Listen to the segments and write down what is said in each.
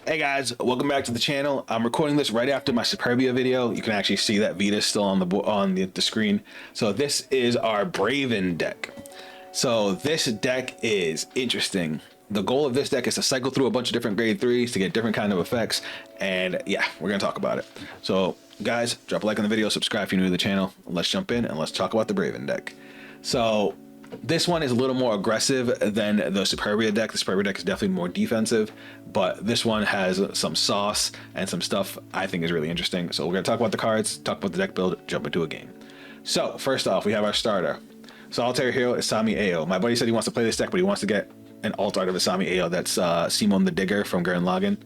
Hey guys, welcome back to the channel. I'm recording this right after my Superbia video. You can actually see that Vita's still on the screen. So this is our Bravern deck. So this deck is interesting. The goal of this deck is to cycle through a bunch of different grade 3s to get different kind of effects, and yeah, we're gonna talk about it. So guys, drop a like on the video, subscribe if you're new to the channel. Let's jump in and let's talk about the Bravern deck. So this one is a little more aggressive than the Superbia deck. The Superbia deck is definitely more defensive, but this one has some sauce and some stuff I think is really interesting. So we're going to talk about the cards, talk about the deck build, jump into a game. So first off, we have our starter. Solitary Hero Isami Ayo. My buddy said he wants to play this deck, but he wants to get an alt art of Isami Ayo. That's Simon the Digger from Gurren Lagann.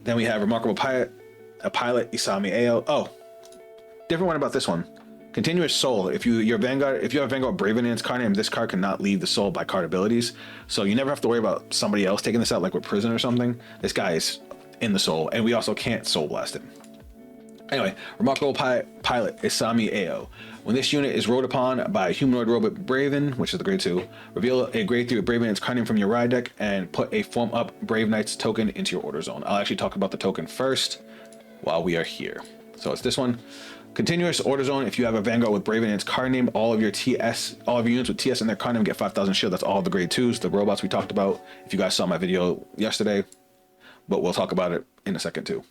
Then we have Remarkable Pilot, Isami Ayo. Oh, different one about this one. Continuous Soul. If you have Vanguard Bravern in its card name, this card cannot leave the soul by card abilities. So you never have to worry about somebody else taking this out, like with Prison or something. This guy is in the soul, and we also can't soul blast him. Anyway, Remarkable Pilot Isami Ayo. When this unit is rode upon by a humanoid robot Bravern, which is the grade 2, reveal a grade 3 Bravern in its card name from your ride deck and put a form up Brave Knights token into your order zone. I'll actually talk about the token first while we are here. So it's this one. Continuous order zone. If you have a Vanguard with Bravern in its card name, all of your units with TS in their card name get 5,000 shield. That's all the grade 2s, the robots we talked about. If you guys saw my video yesterday, but we'll talk about it in a second too.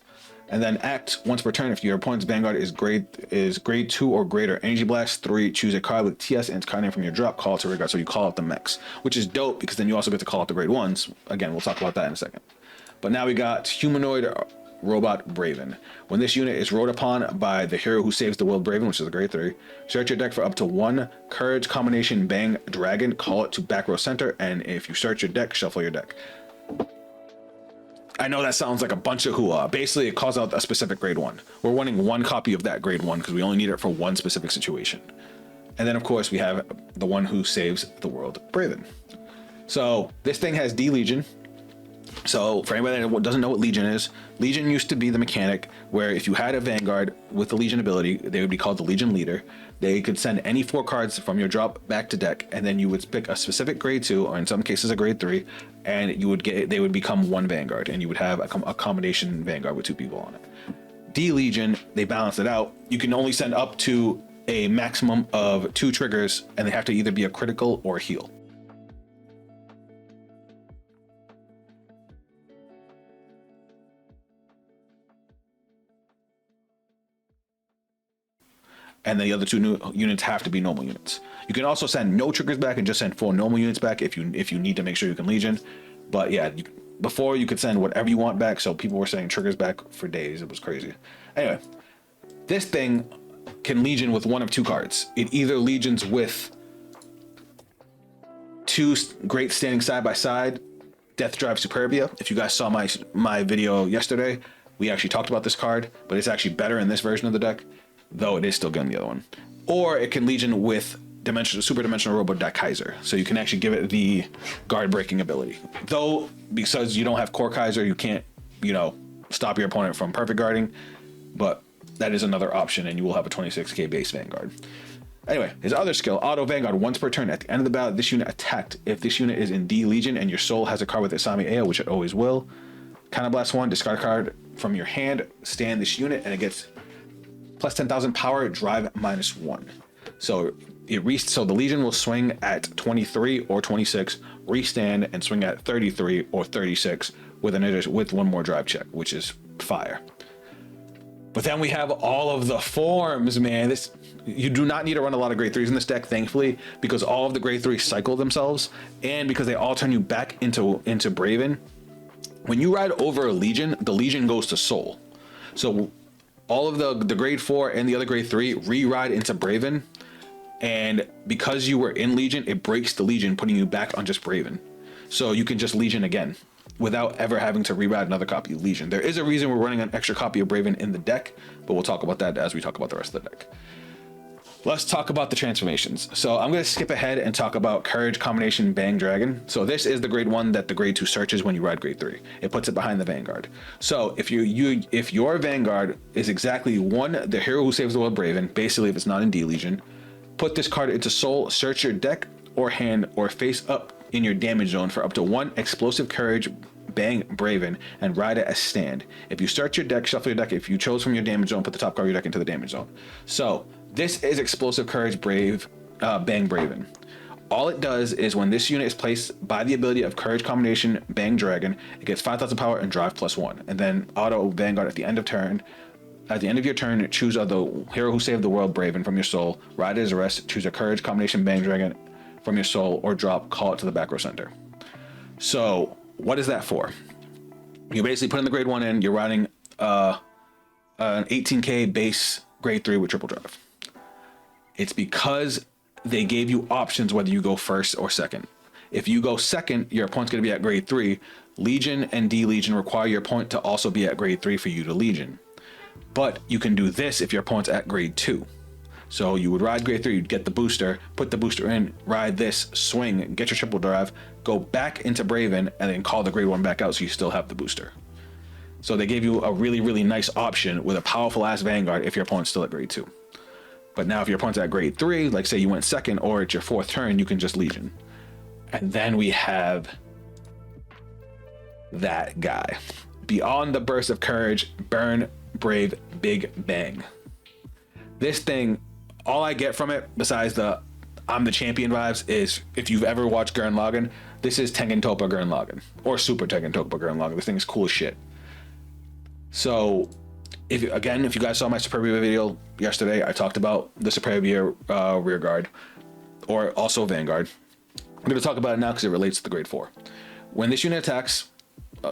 And then act once per turn. If your opponent's Vanguard is grade 2 or greater, Energy Blast 3. Choose a card with TS in its card name from your drop. Call it to regard. So you call out the mechs, which is dope because then you also get to call out the grade 1s. Again, we'll talk about that in a second. But now we got humanoid robot Bravern. When this unit is rode upon by the hero who saves the world Bravern, which is a grade 3, search your deck for up to 1 courage combination bang dragon, call it to back row center, and if you search your deck, shuffle your deck. I know that sounds like a bunch of hooah. Basically, it calls out a specific grade 1. We're wanting 1 copy of that grade 1 because we only need it for 1 specific situation. And then of course we have the one who saves the world Bravern. So this thing has D Legion. So for anybody that doesn't know what Legion is, Legion used to be the mechanic where if you had a Vanguard with the Legion ability, they would be called the Legion Leader. They could send any 4 cards from your drop back to deck, and then you would pick a specific grade 2, or in some cases a grade 3, and they would become 1 Vanguard, and you would have a combination Vanguard with 2 people on it. D Legion, they balance it out. You can only send up to a maximum of 2 triggers, and they have to either be a critical or a heal. And then the other 2 new units have to be normal units. You can also send no triggers back and just send 4 normal units back if you need to make sure you can Legion. But yeah, before you could send whatever you want back, so people were sending triggers back for days. It was crazy. Anyway, this thing can Legion with 1 of 2 cards. It either Legions with 2 great standing side by side, Death Drive Superbia. If you guys saw my video yesterday, we actually talked about this card, but it's actually better in this version of the deck, though it is still good in the other one. Or it can Legion with Super Dimensional Robot Deck Kaiser, so you can actually give it the guard breaking ability. Though, because you don't have Core Kaiser, you can't, stop your opponent from perfect guarding, but that is another option, and you will have a 26k base Vanguard. Anyway, his other skill, Auto Vanguard, once per turn. At the end of the battle, this unit attacked. If this unit is in D Legion and your soul has a card with Isami Ayo, which it always will, Counterblast 1, discard a card from your hand, stand this unit, and it gets plus 10,000 power, drive -1. So the Legion will swing at 23 or 26, restand and swing at 33 or 36 with 1 more drive check, which is fire. But then we have all of the forms, man. You do not need to run a lot of grade 3s in this deck, thankfully, because all of the grade 3s cycle themselves, and because they all turn you back into Bravern. When you ride over a Legion, the Legion goes to Soul. So all of the grade 4 and the other grade 3 re-ride into Bravern, and because you were in Legion, it breaks the Legion, putting you back on just Bravern. So you can just Legion again without ever having to re-ride another copy of Legion. There is a reason we're running an extra copy of Bravern in the deck, but we'll talk about that as we talk about the rest of the deck. Let's talk about the transformations. So I'm going to skip ahead and talk about Courage Combination Bang Dragon. So this is the grade 1 that the grade 2 searches when you ride grade 3. It puts it behind the Vanguard. So if your Vanguard is exactly 1, the hero who saves the world Bravern, basically if it's not in D Legion, put this card into Soul, search your deck or hand or face up in your damage zone for up to 1 explosive courage Bang Bravern and ride it as stand. If you start your deck, shuffle your deck. If you chose from your damage zone, put the top card of your deck into the damage zone. So this is Explosive Courage Bang Bravern. All it does is when this unit is placed by the ability of Courage combination Bang Dragon, it gets 5,000 power and drive +1. And then auto Vanguard at the end of turn. At the end of your turn, choose the hero who saved the world, Bravern, from your soul. Ride it as a rest. Choose a Courage combination Bang Dragon from your soul, or drop, call it to the back row center. So what is that for? You basically put in the grade 1 in, you're riding an 18k base grade 3 with triple drive. It's because they gave you options whether you go first or second. If you go second, your opponent's going to be at grade 3. Legion and D-Legion require your opponent to also be at grade 3 for you to Legion. But you can do this if your opponent's at grade 2. So you would ride grade 3, you'd get the booster, put the booster in, ride this, swing, get your triple drive, go back into Bravern, and then call the grade 1 back out so you still have the booster. So they gave you a really, really nice option with a powerful ass Vanguard if your opponent's still at grade 2. But now if your opponent's at grade 3, like say you went second or it's your 4th turn, you can just Legion. And then we have that guy. Beyond the Burst of Courage, Burn, Brave, Big Bang. This thing, all I get from it, besides the I'm the champion vibes, is if you've ever watched Gurren Lagann, this is Tengen Toppa Gurren Lagann, or Super Tengen Toppa Gurren Lagann. This thing is cool as shit. So, if you guys saw my Superbia video yesterday, I talked about the Superbia rear guard, or also Vanguard. I'm going to talk about it now because it relates to the grade 4. When this unit attacks,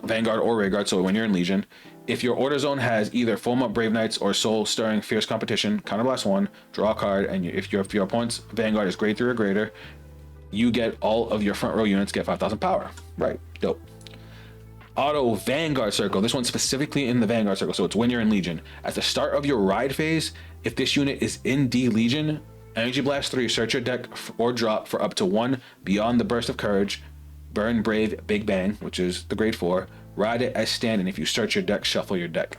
Vanguard or rear guard, so when you're in Legion, if your order zone has either Foam Up Brave Knights or Soul Stirring Fierce Competition, counterblast 1, draw a card, and if your opponent's Vanguard is grade 3 or greater, you get all of your front row units get 5,000 power. Right, dope. Auto Vanguard Circle, this one's specifically in the Vanguard Circle, so it's when you're in Legion. At the start of your ride phase, if this unit is in D Legion, Energy Blast 3, search your deck or drop for up to 1 Beyond the Burst of Courage, Burn, Brave, Big Bang, which is the grade 4, ride it as stand, and if you search your deck, shuffle your deck.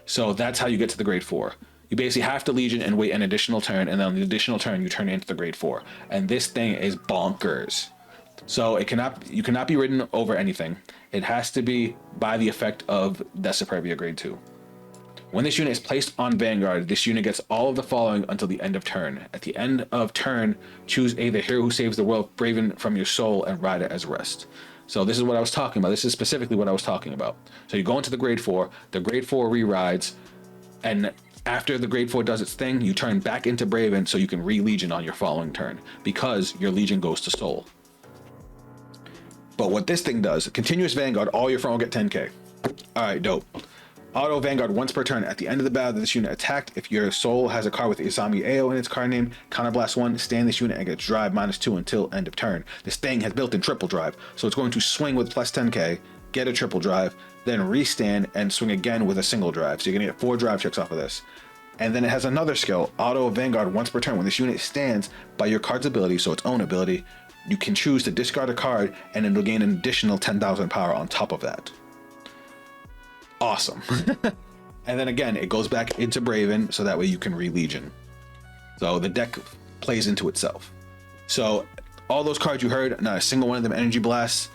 So that's how you get to the grade 4. You basically have to Legion and wait an additional turn, and then on the additional turn, you turn into the grade 4. And this thing is bonkers. So you cannot be ridden over anything. It has to be by the effect of the Superbia grade 2. When this unit is placed on Vanguard, this unit gets all of the following until the end of turn. At the end of turn, choose the hero who saves the world, Bravern, from your soul, and ride it as rest. So this is what I was talking about. This is specifically what I was talking about. So you go into the grade 4, the grade 4 re-rides, and after the grade 4 does its thing, you turn back into Bravern so you can re-Legion on your following turn, because your Legion goes to soul. But what this thing does, continuous Vanguard, all your front will get 10k. Alright, dope. Auto Vanguard once per turn. At the end of the battle that this unit attacked, if your soul has a card with Isami AO in its card name, counterblast 1, stand this unit and gets drive -2 until end of turn. This thing has built-in triple drive, so it's going to swing with plus 10k, get a triple drive, then restand and swing again with a single drive. So you're gonna get 4 drive checks off of this. And then it has another skill, Auto Vanguard once per turn. When this unit stands by your card's ability, so its own ability, you can choose to discard a card and it'll gain an additional 10,000 power on top of that. Awesome. And then again, it goes back into Bravern so that way you can re-Legion. So the deck plays into itself. So all those cards you heard, not a single one of them Energy Blasts.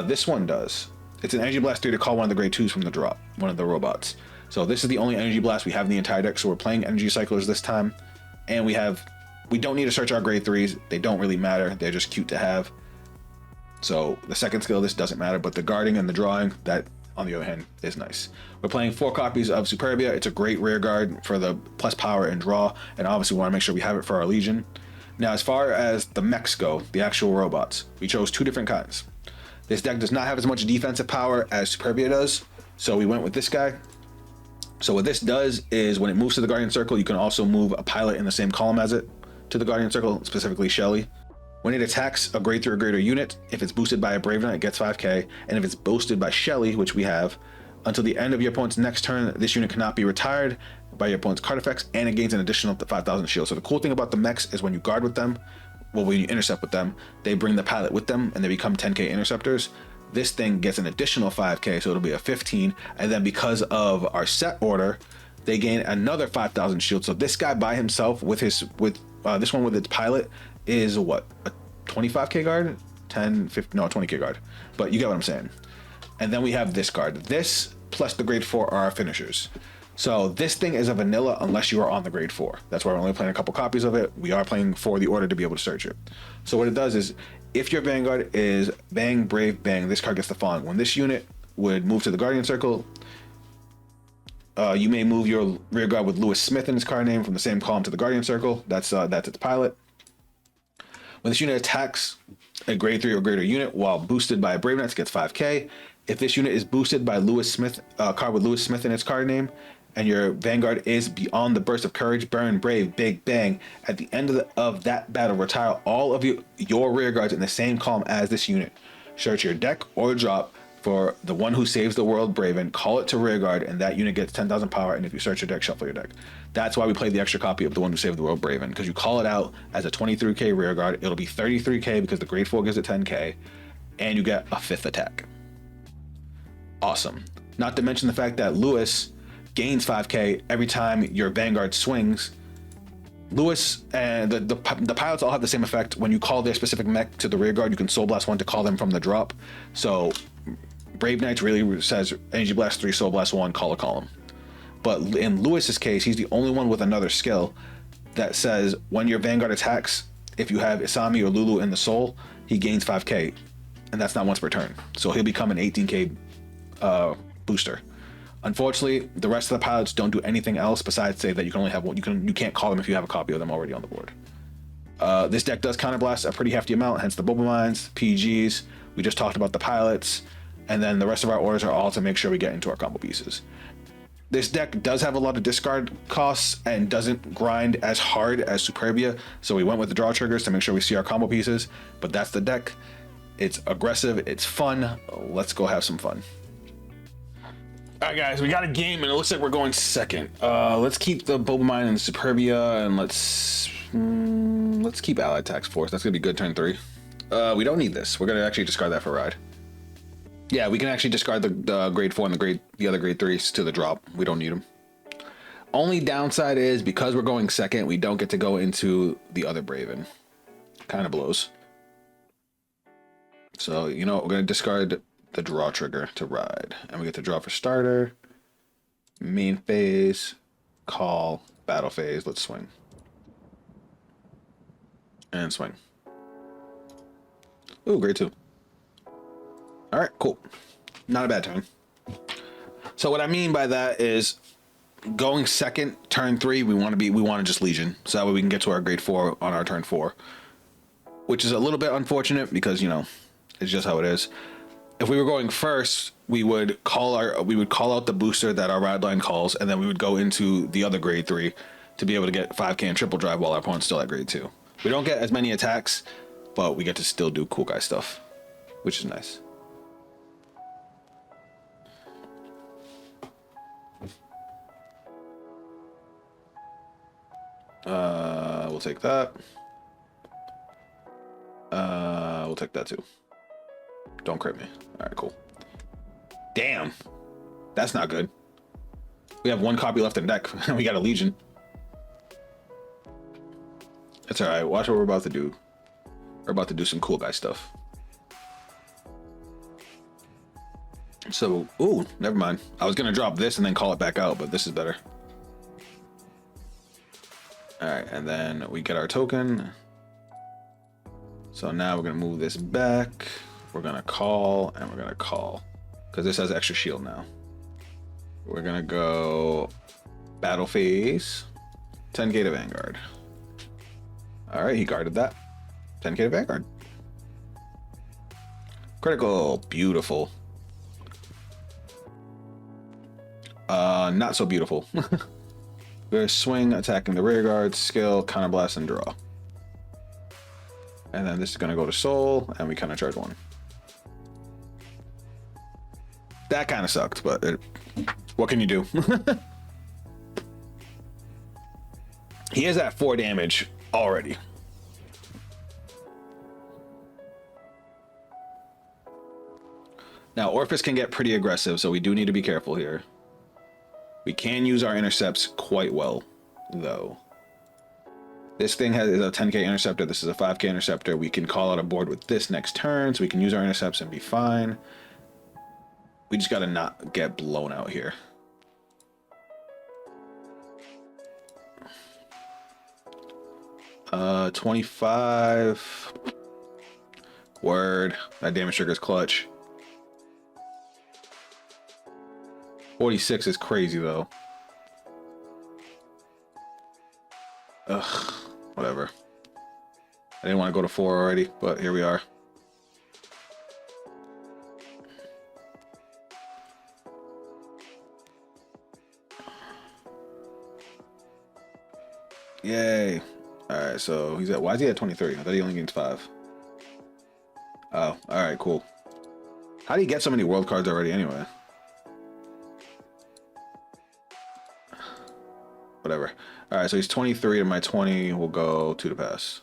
This one does. It's an Energy Blast 3 to call one of the grade 2s from the drop, one of the robots. So this is the only Energy Blast we have in the entire deck, so we're playing Energy Cyclers this time. And we don't need to search our grade 3s. They don't really matter. They're just cute to have. So the second skill, this doesn't matter, but the guarding and the drawing, that on the other hand is nice. We're playing 4 copies of Superbia. It's a great rear guard for the plus power and draw, and obviously we want to make sure we have it for our Legion. Now, as far as the mechs go, the actual robots, we chose 2 different kinds. This deck does not have as much defensive power as Superbia does, so we went with this guy. So what this does is when it moves to the Guardian Circle, you can also move a pilot in the same column as it to the Guardian Circle, specifically Shelly. When it attacks a grade 3 or greater unit, if it's boosted by a Brave Knight, it gets 5k, and if it's boosted by Shelly, which we have, until the end of your opponent's next turn, this unit cannot be retired by your opponent's card effects, and it gains an additional 5,000 shield. So the cool thing about the mechs is when you guard with them, well, when you intercept with them, they bring the pilot with them, and they become 10k interceptors. This thing gets an additional 5k, so it'll be a 15, and then because of our set order, they gain another 5,000 shield. So this guy by himself with this one with its pilot is what, a 25k guard? 10, 50, no, 20k guard. But you get what I'm saying. And then we have this card. This plus the grade 4 are our finishers. So this thing is a vanilla unless you are on the grade 4. That's why we're only playing a couple copies of it. We are playing for the order to be able to search it. So what it does is, if your Vanguard is Bang, Brave, Bang, this card gets the following. When this unit would move to the Guardian Circle, you may move your rear guard with Lewis Smith in his card name from the same column to the Guardian Circle. That's its pilot. When this unit attacks a grade 3 or greater unit while boosted by a Brave Knight, it gets 5k. If this unit is boosted by Lewis Smith, card with Lewis Smith in its card name, and your Vanguard is beyond the burst of courage, burn, brave, big, bang, at the end of that battle, retire all of your rear guards in the same column as this unit. Search your deck or drop for the one who saves the world, Bravern, call it to rear guard, and that unit gets 10,000 power, and if you search your deck, shuffle your deck. That's why we played the extra copy of the one who saved the world, Bravern, because you call it out as a 23k rear guard. It'll be 33k because the grade 4 gives it 10k, and you get a 5th attack. Awesome. Not to mention the fact that Lewis gains 5k every time your Vanguard swings. Lewis and the pilots all have the same effect. When you call their specific mech to the rear guard, you can Soul Blast 1 to call them from the drop. So Brave Knights really says Energy Blast 3, Soul Blast 1, call a column. But in Lewis's case, he's the only one with another skill that says when your Vanguard attacks, if you have Isami or Lulu in the soul, he gains 5k, and that's not once per turn. So he'll become an 18k booster. Unfortunately, the rest of the pilots don't do anything else besides say that you can only have one. You can't call them if you have a copy of them already on the board. This deck does counterblast a pretty hefty amount, hence the Bubble Mines, PGs. We just talked about the pilots, and then the rest of our orders are all to make sure we get into our combo pieces. This deck does have a lot of discard costs and doesn't grind as hard as Superbia, so we went with the draw triggers to make sure we see our combo pieces, but that's the deck. It's aggressive, it's fun. Let's go have some fun. All right, guys, we got a game, and it looks like we're going second. Let's keep the Boba Mine and the Superbia, and let's keep Allied Tax Force. That's gonna be good turn 3. We don't need this. We're gonna actually discard that for ride. Yeah, we can actually discard the grade 4 and the other grade 3s to the drop. We don't need them. Only downside is because we're going second, we don't get to go into the other Bravern. Kind of blows. So you know what? We're gonna discard the draw trigger to ride, and we get to draw for starter, main phase, call, battle phase. Let's swing and swing. Ooh, grade 2. All right, cool. Not a bad turn. So what I mean by that is going second turn 3, we want to just Legion, so that way we can get to our grade 4 on our turn 4, which is a little bit unfortunate because, you know, it's just how it is. If we were going first, we would call out the booster that our ride line calls, and then we would go into the other grade 3 to be able to get 5k and triple drive while our opponent's still at grade 2. We don't get as many attacks, but we get to still do cool guy stuff, which is nice. We'll take that. We'll take that too. Don't crit me. All right, cool. Damn, that's not good. We have one copy left in deck, and we got a Legion. That's all right. Watch what we're about to do. We're about to do some cool guy stuff. So, ooh, never mind. I was gonna drop this and then call it back out, but this is better. All right, and then we get our token. So now we're gonna move this back. We're gonna call, and we're gonna call, because this has extra shield now. We're gonna go battle phase, 10k to Vanguard. All right, he guarded that. 10k to Vanguard. Critical, beautiful. Not so beautiful. We're swing, attacking the rear guard, skill, counterblast, and draw. And then this is gonna go to soul, and we kind of charge 1. That kind of sucked, but what can you do? He is at 4 damage already. Now, Orphis can get pretty aggressive, so we do need to be careful here. We can use our intercepts quite well, though. This thing is a 10k interceptor. This is a 5k interceptor. We can call out a board with this next turn, so we can use our intercepts and be fine. We just gotta not get blown out here. Uh, 25. Word. That damage trigger is clutch. 46 is crazy though. Ugh. Whatever. I didn't want to go to 4 already, but here we are. Yay. Alright, so he's at, why is he at 23? I thought he only gains 5. Oh, alright, cool. How do you get so many world cards already anyway? Whatever. Alright, so he's 23 and my 20 will go 2 to pass.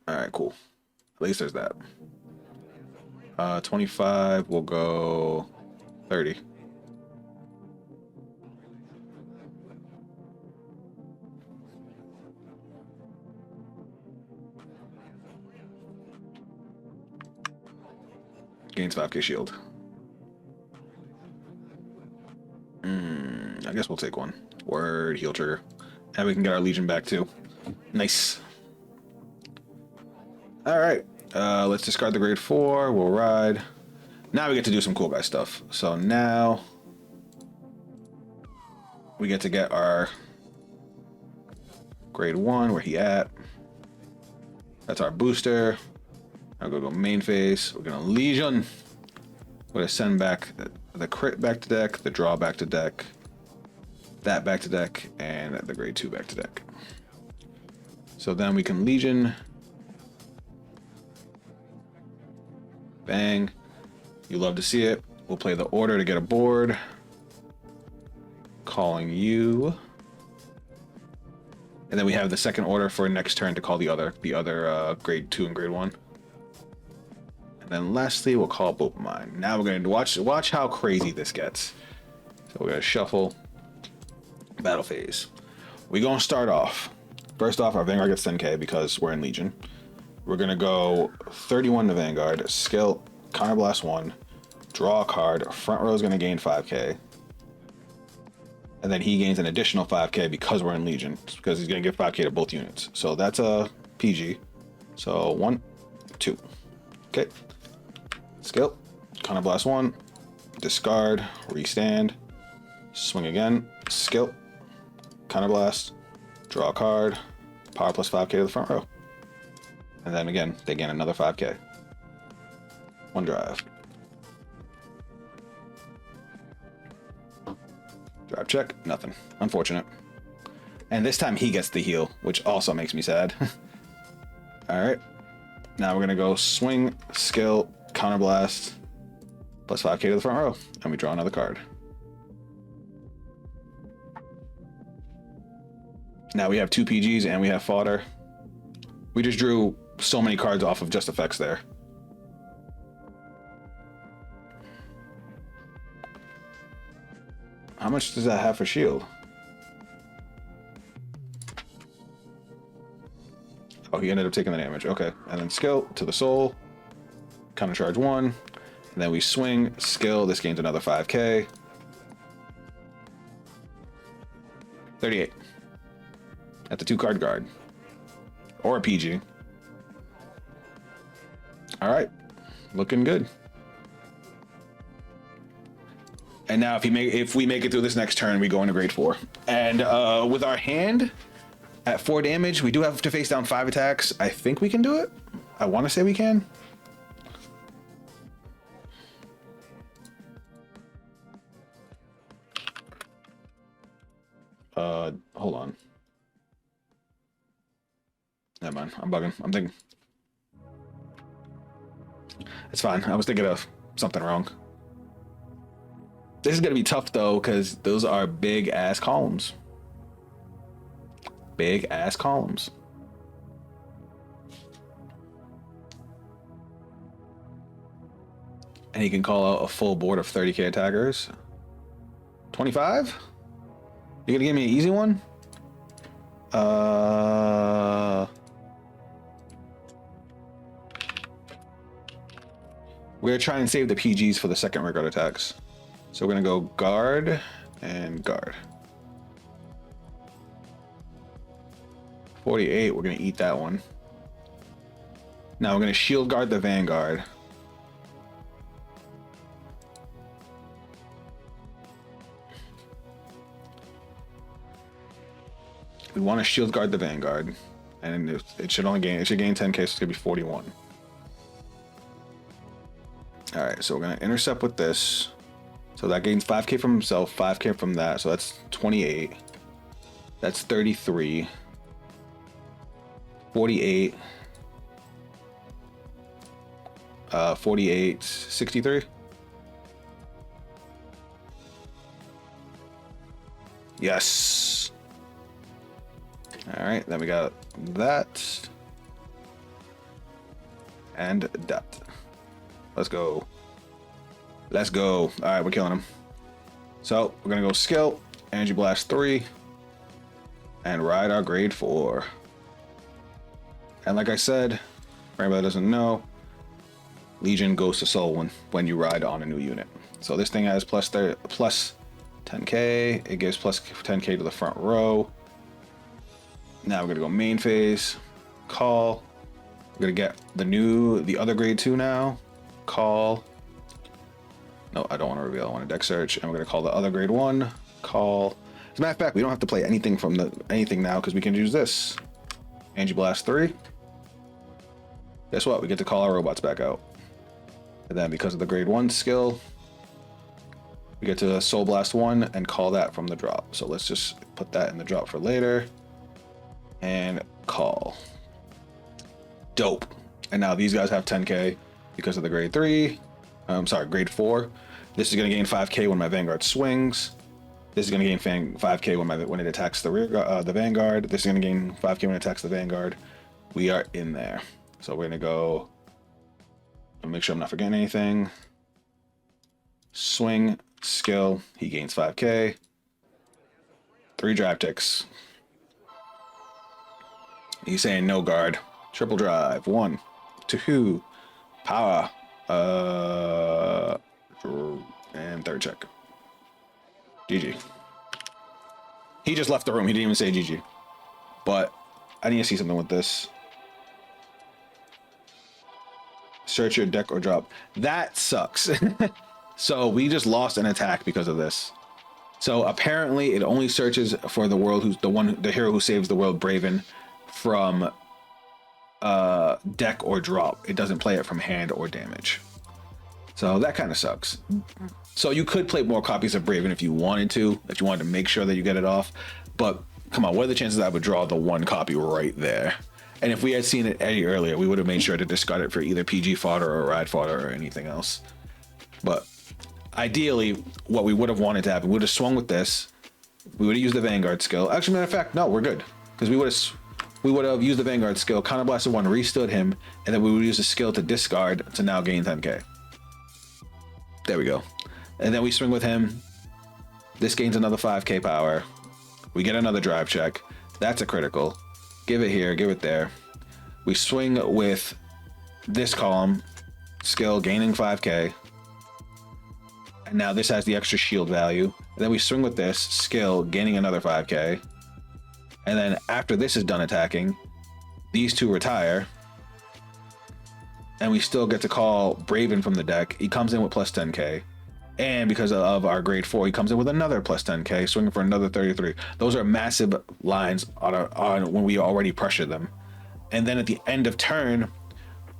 Alright, cool. At least there's that. 25 will go 30. Gains 5k shield. I guess we'll take one. Word, heal trigger. And we can get our Legion back too. Nice. Alright. Let's discard the grade 4. We'll ride. Now we get to do some cool guy stuff. So now we get to get our grade 1. Where he at? That's our booster. I'll go main phase. We're gonna Legion. We're gonna send back the crit back to deck, the draw back to deck, that back to deck, and the grade 2 back to deck. So then we can Legion. Bang. You love to see it. We'll play the order to get a board. Calling you. And then we have the second order for next turn to call the other grade 2 and grade 1. And then lastly, we'll call both of mine. Now we're going to watch how crazy this gets. So we're going to shuffle. Battle phase. We're going to start off. First off, our Vanguard gets 10k because we're in Legion. We're going to go 31 to Vanguard. Skill, Counterblast 1. Draw a card. Front row is going to gain 5k. And then he gains an additional 5k because we're in Legion. Because he's going to give 5k to both units. So that's a PG. So 1, 2. Okay. Skill, Counterblast 1. Discard, restand. Swing again. Skill, Counterblast. Draw a card. Power plus 5k to the front row. And then again, they gain another 5k. 1 drive. Drive check, nothing. Unfortunate. And this time he gets the heal, which also makes me sad. Alright. Now we're gonna go swing, skill, counterblast, plus 5k to the front row. And we draw another card. Now we have 2 PGs and we have fodder. We just drew so many cards off of just effects there. How much does that have for shield? Oh, he ended up taking the damage. Okay. And then skill to the soul. Counter charge 1. And then we swing, skill. This gains another 5k. 38. At the 2 card guard. Or a PG. Alright. Looking good. And now if we make it through this next turn, we go into grade 4. And with our hand at 4 damage, we do have to face down 5 attacks. I think we can do it. I want to say we can. Hold on. Never mind. I'm bugging. I'm thinking. It's fine. I was thinking of something wrong. This is going to be tough, though, because those are big-ass columns. Big-ass columns. And he can call out a full board of 30k attackers. 25? You going to give me an easy one? We're gonna try and save the PGs for the second rear guard attacks. So we're gonna go guard and guard. 48, we're gonna eat that one. Now we're gonna shield guard the Vanguard. We want to shield guard the Vanguard, and it should gain 10k, so it's gonna be 41. All right, so we're gonna intercept with this. So that gains 5k from himself, 5k from that, so that's 28. That's 33. 48. 48, 63. Yes. All right, then we got that and that. Let's go. Let's go. All right, we're killing him. So we're gonna go skill, energy blast 3, and ride our grade 4. And like I said, for anybody that doesn't know, Legion goes to soul when you ride on a new unit. So this thing has plus 10k. It gives plus 10k to the front row. Now we're gonna go main phase, call. We're gonna get the other grade 2 now. Call. No, I don't want to reveal. I want to deck search, and we're gonna call the other grade 1. Call. As a matter of fact, we don't have to play anything from anything now because we can use this. Energy blast 3. Guess what? We get to call our robots back out. And then because of the grade 1 skill, we get to Soul Blast 1 and call that from the drop. So let's just put that in the drop for later. And call. Dope. And now these guys have 10k because of the grade 3. Grade 4. This is going to gain 5k when my Vanguard swings. This is going to gain 5k when it attacks the Vanguard. This is going to gain 5k when it attacks the Vanguard. We are in there. So we're going to go. I'll make sure I'm not forgetting anything. Swing, skill. He gains 5k. 3 drive ticks. He's saying no guard. Triple drive. 1, 2, power. And third check. GG. He just left the room. He didn't even say GG. But I need to see something with this. Search your deck or drop. That sucks. So we just lost an attack because of this. So apparently it only searches for the world who's the hero who saves the world, Bravern, from deck or drop. It doesn't play it from hand or damage. So that kind of sucks. So you could play more copies of Bravern if you wanted to, if you wanted to make sure that you get it off. But come on, what are the chances that I would draw the 1 copy right there? And if we had seen it any earlier, we would have made sure to discard it for either PG fodder or rad fodder or anything else. But ideally, what we would have wanted to happen, we would have swung with this. We would have used the Vanguard skill. Actually, matter of fact, no, we're good. Because we would have used the Vanguard skill, counterblasted 1, restood him, and then we would use the skill to discard to now gain 10k. There we go. And then we swing with him. This gains another 5k power. We get another drive check. That's a critical. Give it here, give it there. We swing with this column, skill gaining 5k. And now this has the extra shield value. And then we swing with this, skill gaining another 5k. And then after this is done attacking, these 2 retire. And we still get to call Bravern from the deck. He comes in with plus 10k. And because of our grade 4, he comes in with another plus 10k, swinging for another 33. Those are massive lines on when we already pressure them. And then at the end of turn,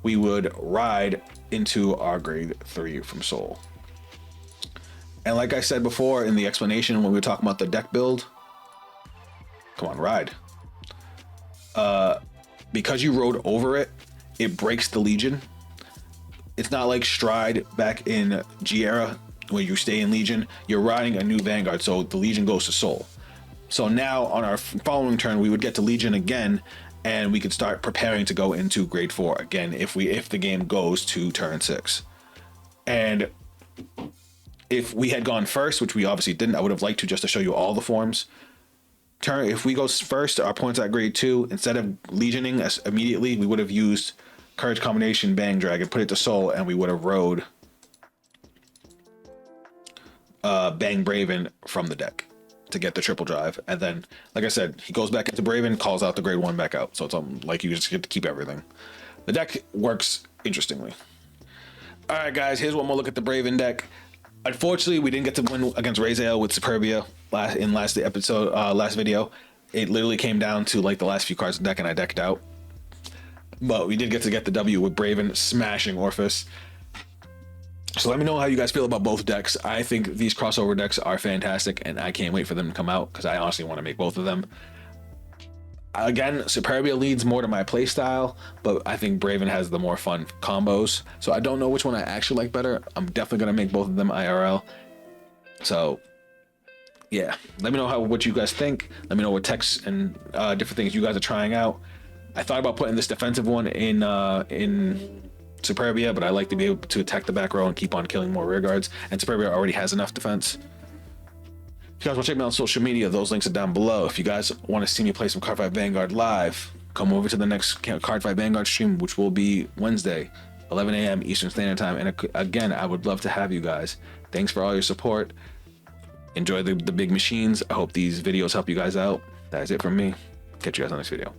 we would ride into our grade 3 from Soul. And like I said before in the explanation when we were talking about the deck build, come on, ride. Because you rode over it, it breaks the Legion. It's not like Stride back in G era where you stay in Legion. You're riding a new Vanguard, so the Legion goes to Soul. So now on our following turn, we would get to Legion again, and we could start preparing to go into grade 4 again if the game goes to turn 6. And if we had gone first, which we obviously didn't, I would have liked to just to show you all the forms. If we go first, our points at grade 2, instead of Legioning us immediately, we would have used Courage Combination Bang Dragon, put it to Soul, and we would have rode Bang Bravern from the deck to get the triple drive. And then, like I said, he goes back into Bravern, calls out the grade 1 back out. So it's like you just get to keep everything. The deck works interestingly. All right, guys, here's one more look at the Bravern deck. Unfortunately, we didn't get to win against Raziel with Superbia last video. It literally came down to like the last few cards of the deck, and I decked out. But we did get the W with Bravern smashing Orphis. So let me know how you guys feel about both decks. I think these crossover decks are fantastic, and I can't wait for them to come out because I honestly want to make both of them. Again, Superbia leads more to my play style, but I think Bravern has the more fun combos. So I don't know which one I actually like better. I'm definitely going to make both of them IRL. So yeah, let me know what you guys think. Let me know what techs and different things you guys are trying out. I thought about putting this defensive one in Superbia, but I like to be able to attack the back row and keep on killing more rear guards, and Superbia already has enough defense. If you guys want to check me out on social media, those links are down below. If you guys want to see me play some Cardfight Vanguard live, come over to the next Cardfight Vanguard stream, which will be Wednesday, 11 a.m. Eastern Standard Time. And again, I would love to have you guys. Thanks for all your support. Enjoy the big machines. I hope these videos help you guys out. That is it from me. Catch you guys on this video.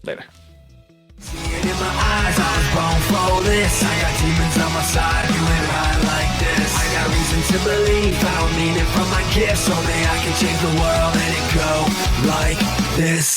Later. See it in my eyes, I was born for this. I got demons on my side, doing high like this. I got reason to believe, found meaning from my gifts. Only I can change the world and it go like this.